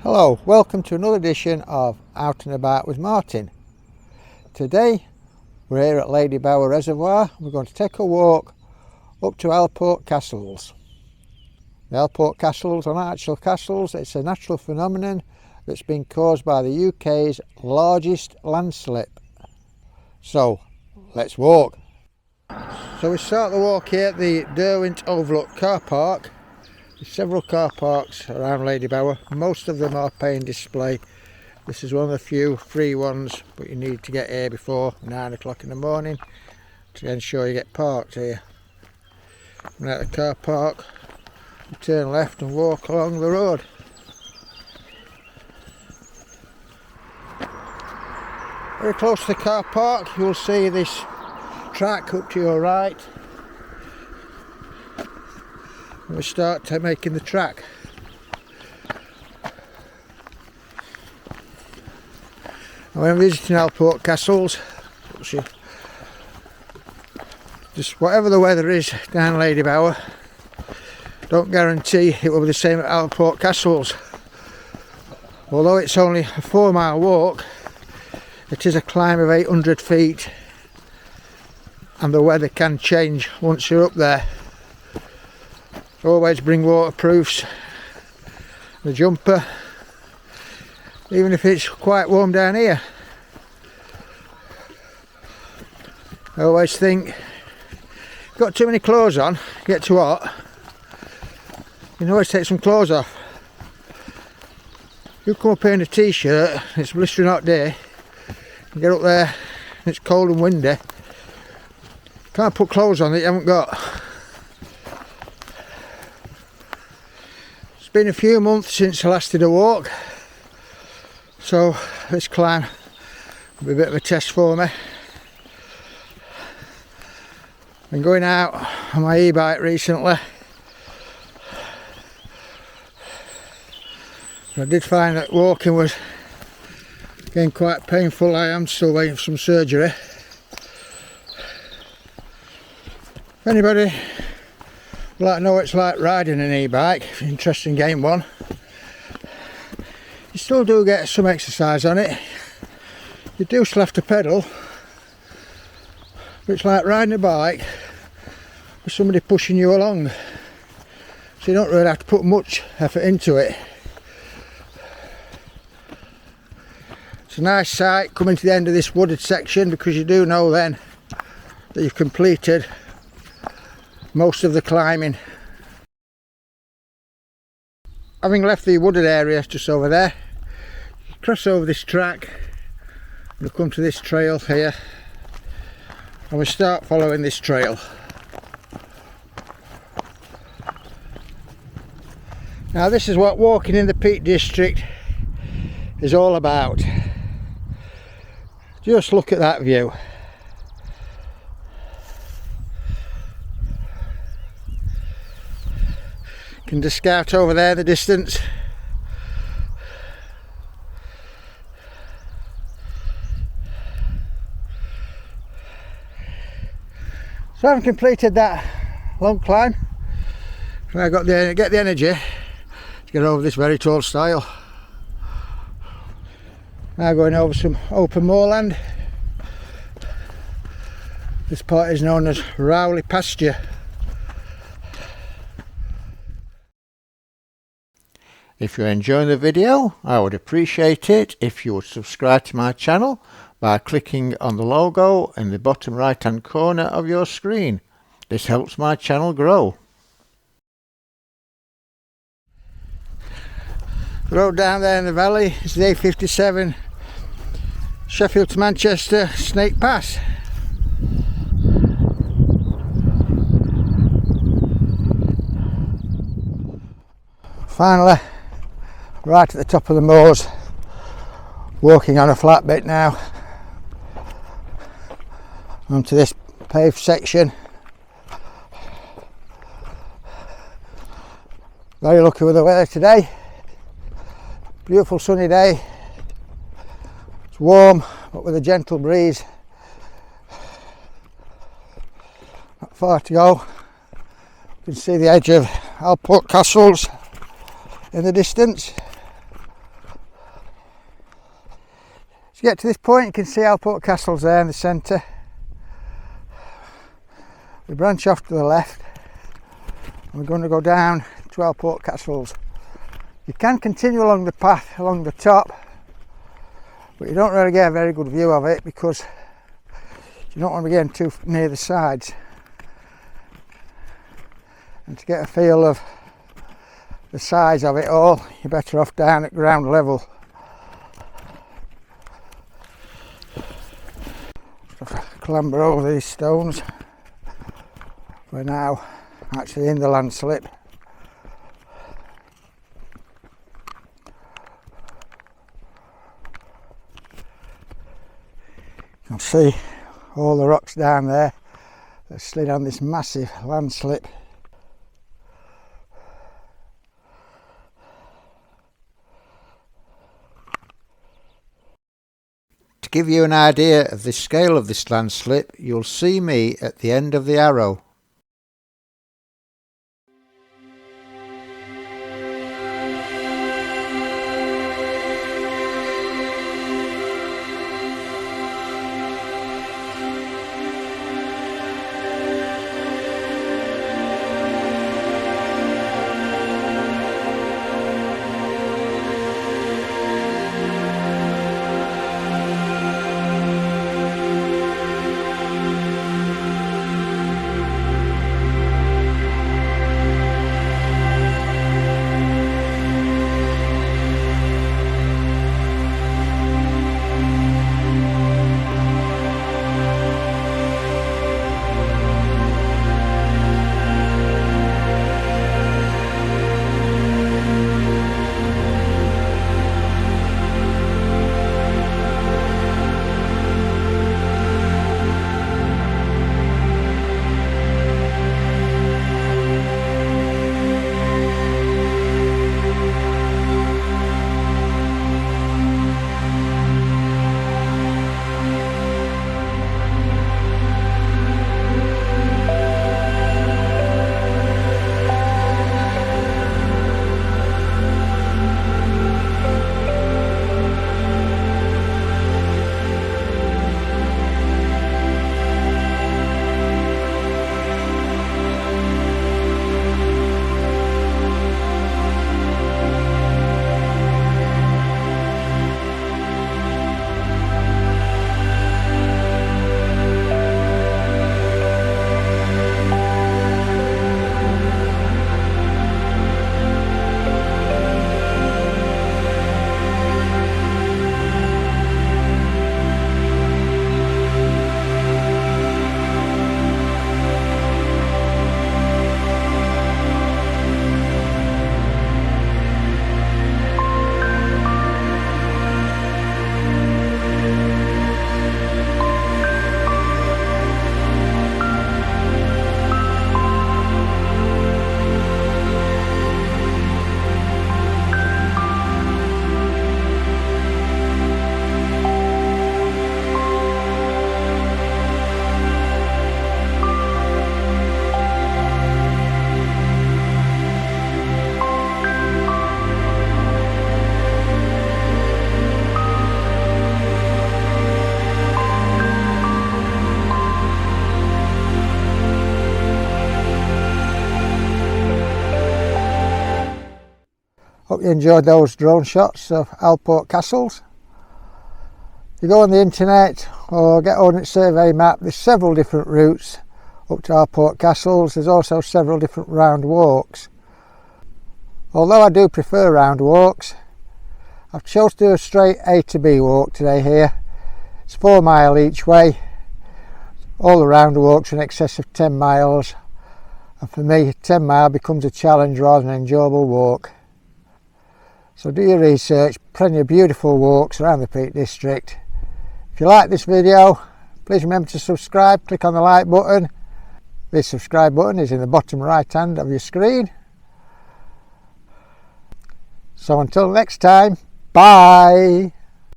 Hello, welcome to another edition of Out and About with Martin. Today we're here at Ladybower Reservoir. We're going to take a walk up to Alport Castles. The Alport Castles are not actual castles, it's a natural phenomenon that's been caused by the UK's largest landslip. So let's walk. So we start the walk here at the Derwent Overlook car park. There's several car parks around Ladybower. Most of them are paying display. This is one of the few free ones, but you need to get here before 9 o'clock in the morning to ensure you get parked here. And at the car park, you turn left and walk along the road. Very close to the car park, you'll see this track up to your right. And we start making the track. And when visiting Alport Castles, just whatever the weather is down Ladybower, don't guarantee it will be the same at Alport Castles. Although it's only a 4-mile walk, it is a climb of 800 feet and the weather can change once you're up there. Always bring waterproofs, the jumper, even if it's quite warm down here. I always think, got too many clothes on, get too hot, you can always take some clothes off. You come up here in a t-shirt, it's a blistering hot day, you get up there and it's cold and windy, can't put clothes on that you haven't got. It's been a few months since I last did a walk, so this climb will be a bit of a test for me. Been going out on my e-bike recently. I did find that walking was getting quite painful. I am still waiting for some surgery. If anybody would like to know what it's like riding an e-bike, if you're interested in getting one, you still do get some exercise on it. You do still have to pedal, but it's like riding a bike with somebody pushing you along, so you don't really have to put much effort into it. It's a nice sight coming to the end of this wooded section, because you do know then that you've completed most of the climbing. Having left the wooded area just over there, you cross over this track and we come to this trail here, and we start following this trail. Now this is what walking in the Peak District is all about. Just look at that view. Can just scout over there in the distance. So having completed that long climb, I got get the energy to get over this very tall stile. Now going over some open moorland. This part is known as Rowley Pasture. If you're enjoying the video, I would appreciate it if you would subscribe to my channel by clicking on the logo in the bottom right hand corner of your screen. This helps my channel grow. The road down there in the valley is the A57 Sheffield to Manchester Snake Pass. Finally, right at the top of the moors, walking on a flat bit now onto this paved section. Very lucky with the weather today. Beautiful sunny day. It's warm but with a gentle breeze. Not far to go. You can see the edge of Alport Castles in the distance. you get to this point, you can see Alport Castles there in the centre. We branch off to the left and we're going to go down to Alport Castles. You can continue along the path along the top, but you don't really get a very good view of it because you don't want to be getting too near the sides. And to get a feel of the size of it all, you're better off down at ground level. Clamber over these stones. We're now actually in the landslip. You can see all the rocks down there that slid on this massive landslip. To give you an idea of the scale of this landslip, you'll see me at the end of the arrow. Hope you enjoyed those drone shots of Alport Castles. If you go on the internet or get on its survey map, there's several different routes up to Alport Castles. There's also several different round walks. Although I do prefer round walks, I've chose to do a straight A to B walk today here. It's 4 miles each way. All the round walks are in excess of 10 miles. And for me, 10 mile becomes a challenge rather than an enjoyable walk. So do your research, plenty of beautiful walks around the Peak District. If you like this video, please remember to subscribe, click on the like button. The subscribe button is in the bottom right hand of your screen. So until next time, bye!